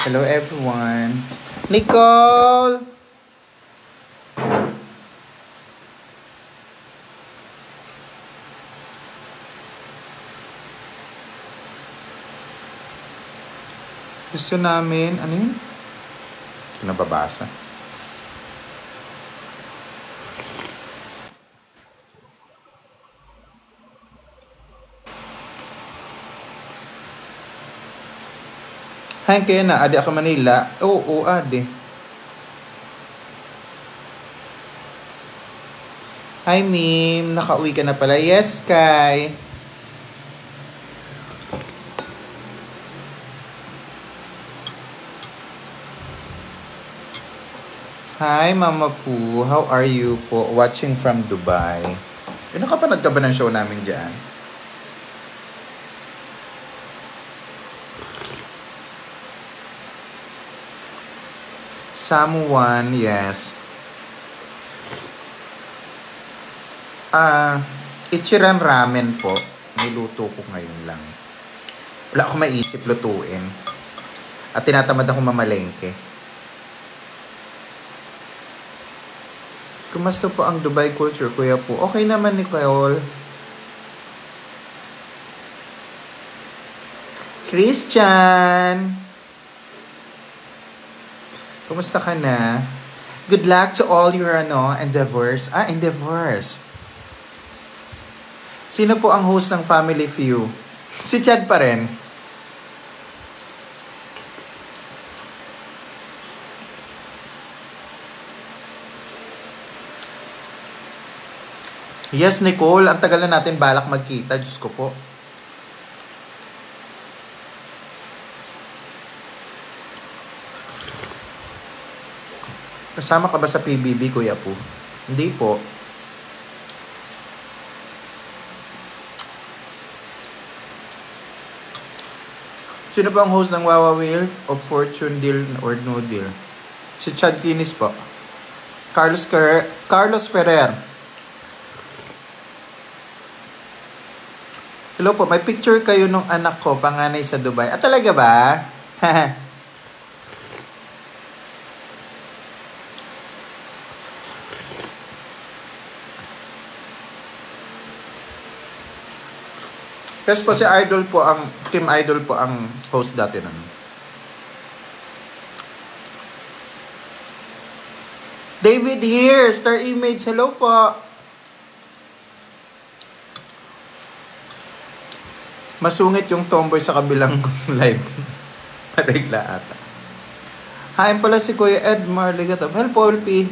Hello everyone. Nicole! Gusto namin, ano yun? Hindi ko nababasa. Hi, kaya na, adi ako Manila. Oo, adi. Hi, Mim. Nakauwi ka na pala. Yes, Kai. Hi, Mama Poo. How are you po? Watching from Dubai. Nakapanood ka ba ng show namin dyan? Someone, yes. Ichiran ramen po. Niluto ko ngayon lang. Wala akong maisip lutuin. At tinatamad akong mamalengke. Kumusta po ang Dubai culture, Kuya po? Okay naman, Nicole. Christian! Kumusta ka na? Good luck to all your endeavors. Endeavors. Sino po ang host ng Family Feud? Si Chad pa rin. Yes, Nicole. Ang tagal na natin balak magkita. Diyos ko po. Kasama ka ba sa PBB, Kuya po? Hindi po. Sino ba ang host ng Wawa Wheel of Fortune Deal or No Deal? Si Chad Kinis po. Carlos Ferrer. Hello po, may picture kayo nung anak ko, panganay sa Dubai. Talaga ba? Yes po, si Idol po, Team Idol po ang host dati namin. David here, Star Image, hello po. Masungit yung tomboy sa kabilang live. Parigla ata. Hain pala si Kuya Ed Marligato. Hello po, P.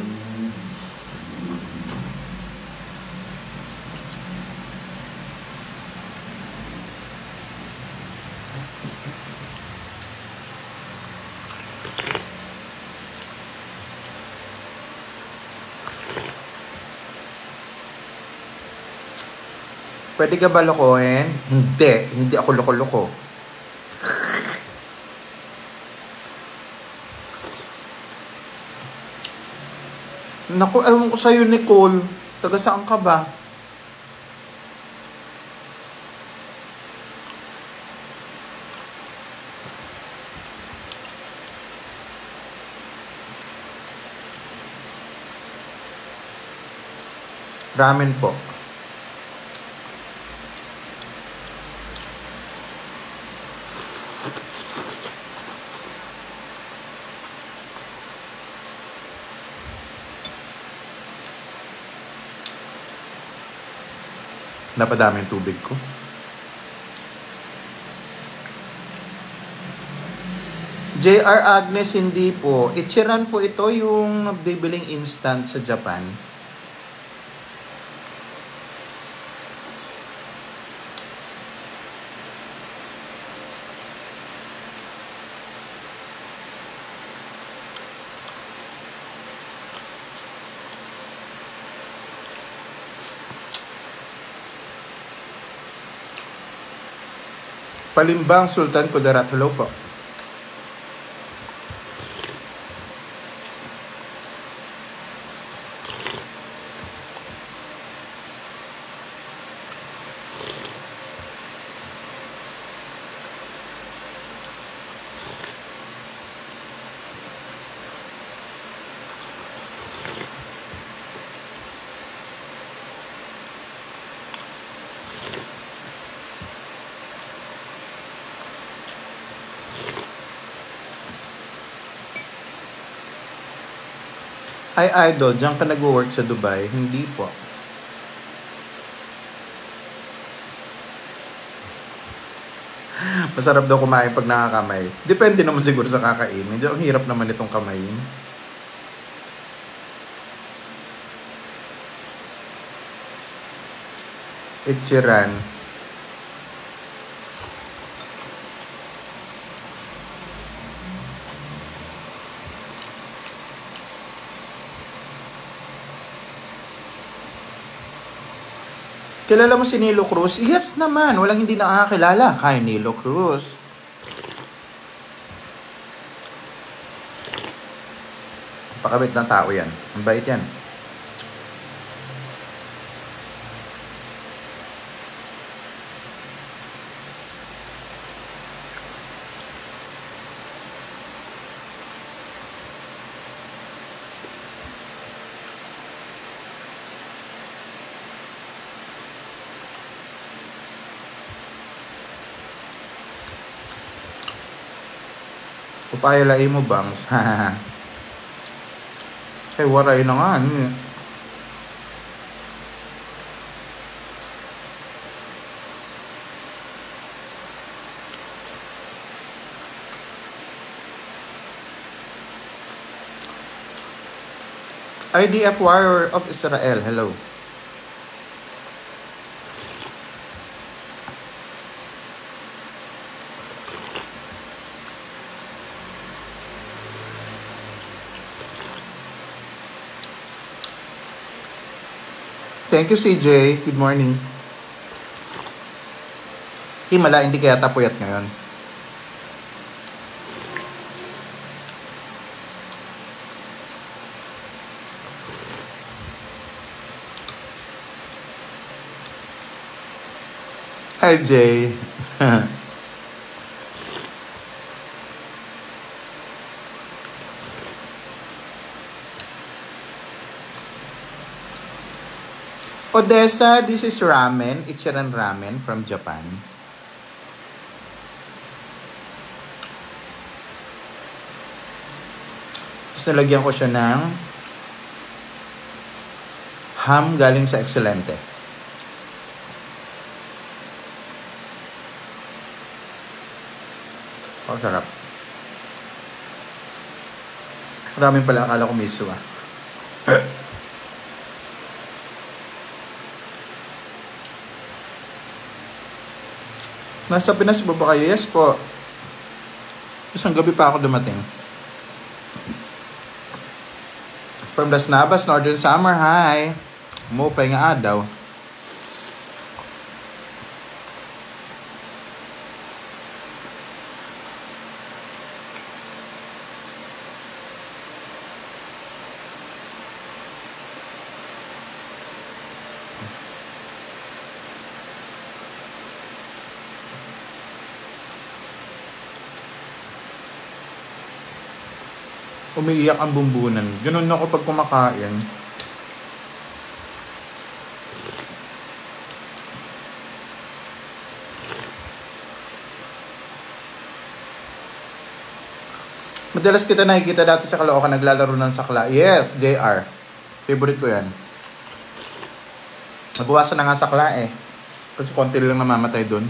Pwede ka ba lokohin? Hindi ako loko-loko. Naku, ewan ko sa'yo, Nicole. Taga saan ka ba? Ramen po. Napadami yung tubig ko. JR Agnes, hindi po. Ichiran po ito yung bibiling instant sa Japan. Palimbang Sultan Kudarat, hello po. Hi Idol, diyan ka nag-work sa Dubai? Hindi po. Masarap daw kumain pag nakakamay. Depende naman siguro sa kakain. Medyo ang hirap naman itong kamayin. Ichiran. Kilala mo si Nilo Cruz? Yes naman. Walang hindi nakakakilala kay Nilo Cruz. Pakabit ng tao yan. Ang bait yan. Upayalay mo bangs. Kay waray na nga. IDF Warrior of Israel. Hello. Thank you, CJ. Good morning. Himala, hindi kaya tapuyat ngayon. Hi, Jay. Odessa, this is ramen. Ichiran ramen from Japan. Tapos nalagyan ko siya ng ham galing sa Excelente. Oh, sarap. Maraming pala, akala ko miso ah. Nasa Pinas ba kayo? Yes po. Isang gabi pa ako dumating. From Las Navas, Northern Summer. Hi. Umupay nga daw. Umiiyak ang bumbunan. Ganun ako pag kumakain. Madalas kita nakikita dati sa Caloocan naglalaro ng sakla. Yes, JR. Favorite ko yan. Nabawasan na nga sakla eh. Kasi konti lang namamatay dun.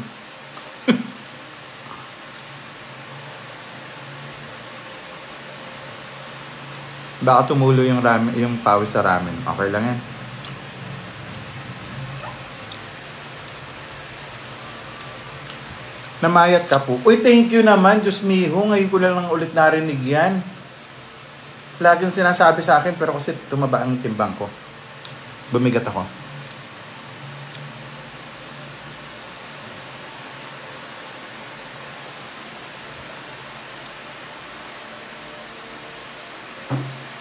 Baka tumulo yung ramen, yung pawis sa ramen. Okay lang yan. Namayat ka po. Uy, thank you naman, Diyos miho. Ngayon ko na lang ulit narinig yan. Laging sinasabi sa akin, pero kasi tumaba ang timbang ko. Bumigat ako.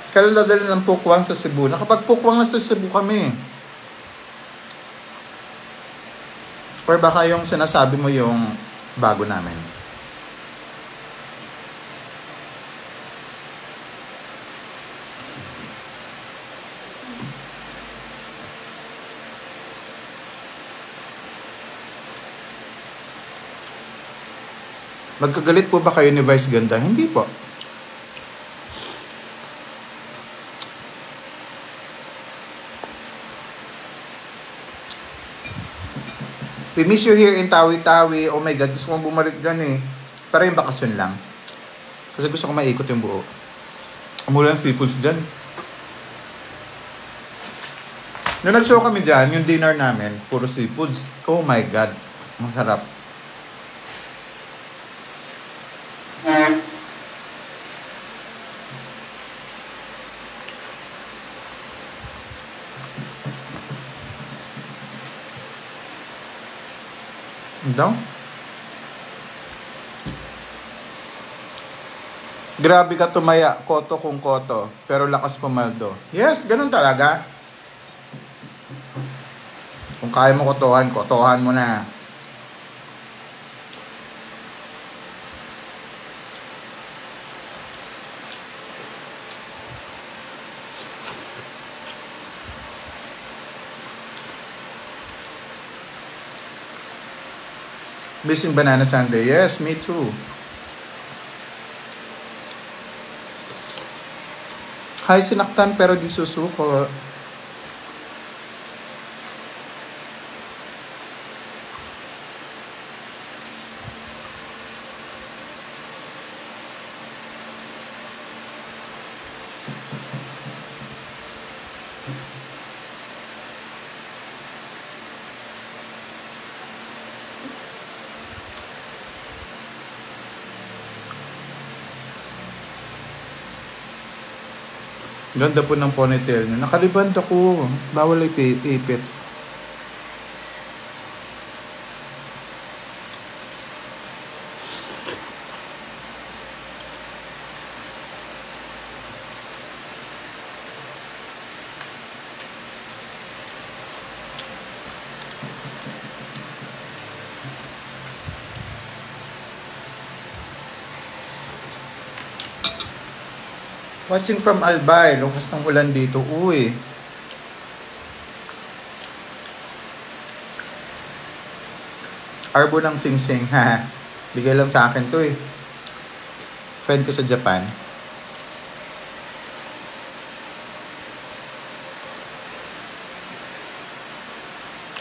Kailan dadali ng pukwang sa Cebu? Nakapag-pukwang na sa Cebu kami. Or baka yung sinasabi mo yung bago namin. Magkagalit po ba kayo ni Vice Ganda? Hindi po. We miss you here in Tawi-Tawi. Oh my God, gusto kong bumalik dyan eh. Pero yung bakasyon lang. Kasi gusto ko maikot yung buo. Mula ng seafoods dyan. Nung nag-show kami dyan, yung dinner namin, puro seafoods. Oh my God, masarap. Daw? Grabe ka tumaya, koto kung koto, pero lakas pumaldo. Yes, ganun talaga. Kung kaya mo kotohan, kotohan mo na. Missing banana sundae. Yes, me too. Hi, sinaktan pero di susuko. Ganda po ng ponytail niyo. Nakaliband ako. Bawal ipit. Watching from Albay. Lukas ng ulan dito. Uy. Arbo ng singsing. Ha. Bigay lang sa akin to eh. Friend ko sa Japan.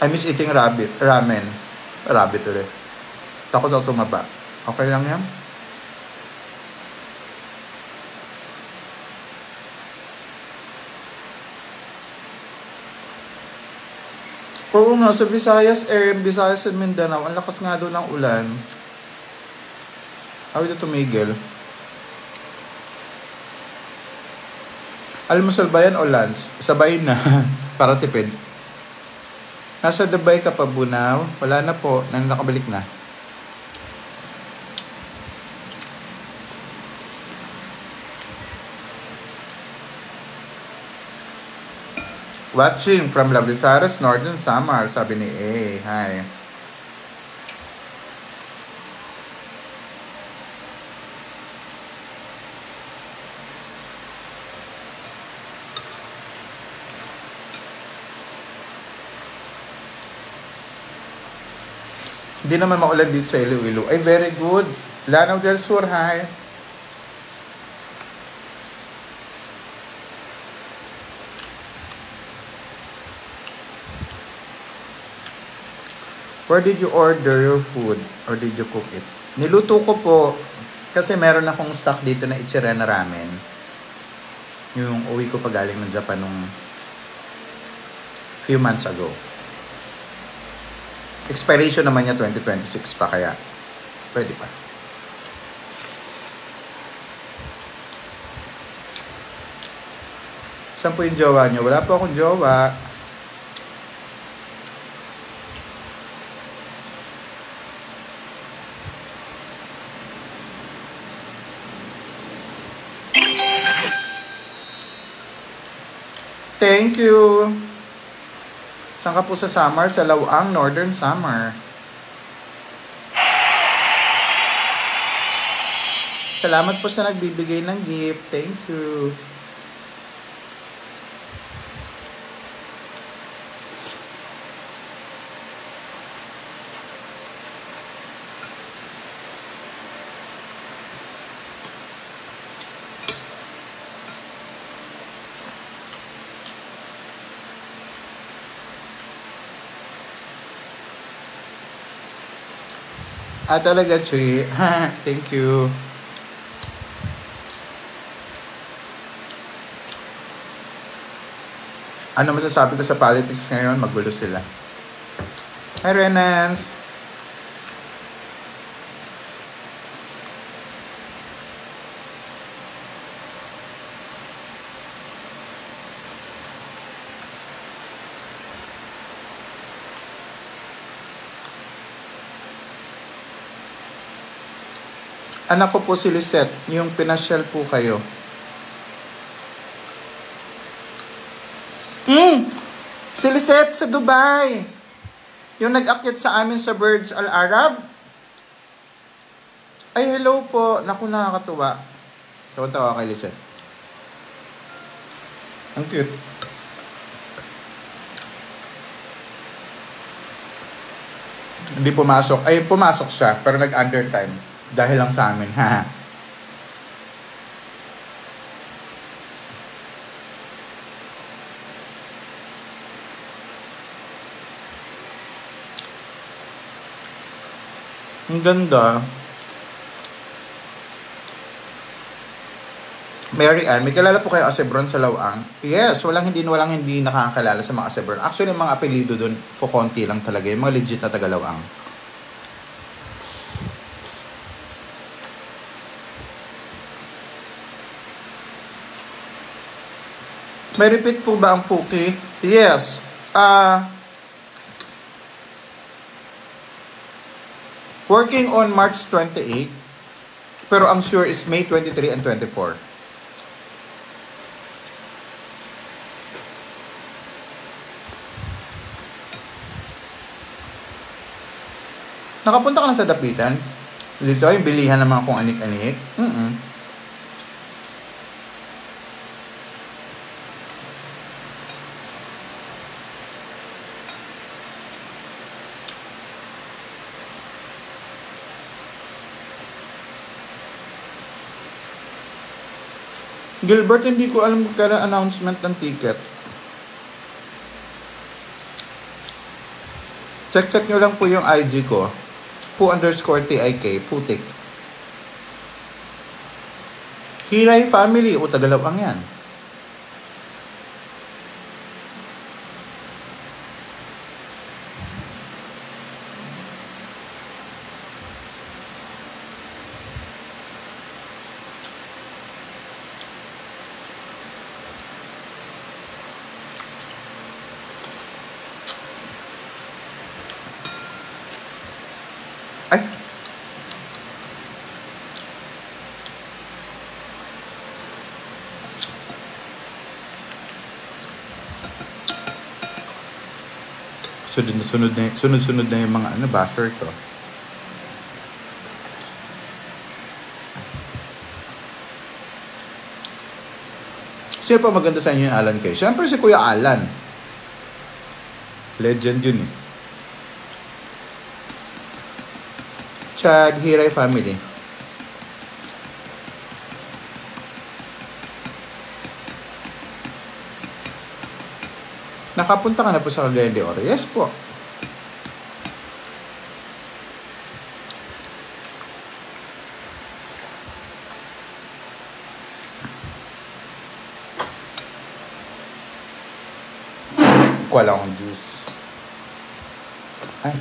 I miss eating ramen. Rabbit ulit. Takot daw tumaba. Okay lang yan? Oo nga, sa Visayas and Mindanao, ang lakas nga doon ng ulan. Awit ito tumigil. Almusal ba yan o lunch? Sabay na, para tipid. Nasa Dubai ka pa, Bunaw? Wala na po, nakabalik na. Watching from La Visaras, Northern Samar, sabi ni A. Hi. Hindi naman maulan dito sa Iloilo. Ay, very good. Lanao del Sur, hi. Where did you order your food? Or did you cook it? Niluto ko po kasi meron akong stock dito na Ichirena ramen. Yung uwi ko pa galing ng Japan nung few months ago. Expiration naman niya 2026 pa kaya pwede pa. Saan po yung jowa niyo? Wala po akong jowa. Thank you. Saan ka po sa Samar? Sa Lawang, Northern Samar. Salamat po sa nagbibigay ng gift. Thank you. Ah, talaga, Chi. Thank you. Ano masasabi ko sa politics ngayon? Magulo sila. Hi, Renans. Anak ko po si Lisette, yung pinasyal po kayo. Si Lisette sa Dubai. Yung nag-akyat sa amin sa Burj Al Arab. Ay, hello po. Naku, nakakatuwa. Tawa-tawa kay Lisette. Ang cute. Hindi pumasok. Ay, pumasok siya, pero nag-undertime. Dahil lang sa amin, ha. Ang ganda. Mary Ann, may kilala po kayo Asebron sa Lawang? Yes, walang hindi nakakakilala sa mga Asebron. Actually, yung mga apelido doon, kukonti lang talaga. Yung mga legit na taga-Lawang. May repeat po ba ang Puki? Yes. Working on March 28, pero ang sure is May 23 and 24. Nakapunta ka na sa Dapitan? Dito yung bilihan ng mga kung anik-anik. Gilbert, hindi ko alam kung kailan announcement ng ticket. Check nyo lang po yung IG ko. _TIK, putik. Hiray family, o Tagalawang yan. Ay! Sunod-sunod na yung mga basher ko. Sino pa maganda sa inyo yung Alan Kay? Siyempre si Kuya Alan. Legend yun eh. Chad, Hiray family. Nakapunta ka na po sa Cagayan de Oro? Yes po. Wala akong juice. Ay.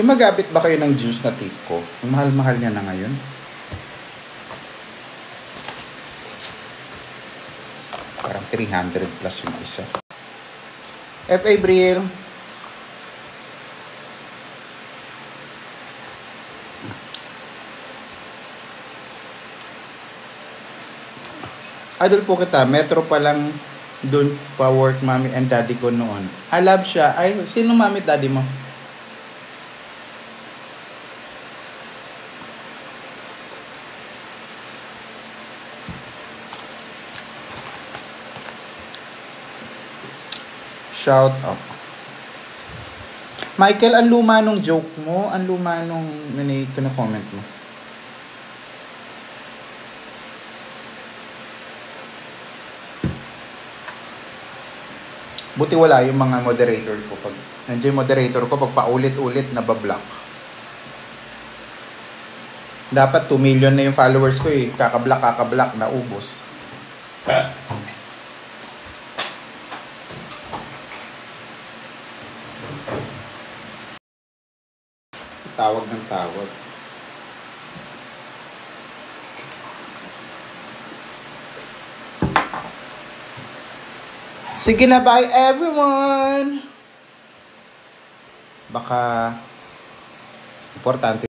Magabit ba kayo ng juice na tip ko? Ang mahal-mahal niya na ngayon. Parang 300 plus yung isa. F. Abril. Idol po kita. Metro pa lang dun pa work mami and daddy ko noon. I love siya. Ay, sino mami at daddy mo? Shout out. Michael, ang luma nung joke mo. Ang luma nung comment mo. Buti wala yung mga moderator ko. Pag nandiyan yung moderator ko, pag paulit-ulit nabablock. Dapat 2 million na yung followers ko eh. Kakablock, naubos. Tawag ng tawag. Sige na, bye everyone! Baka importante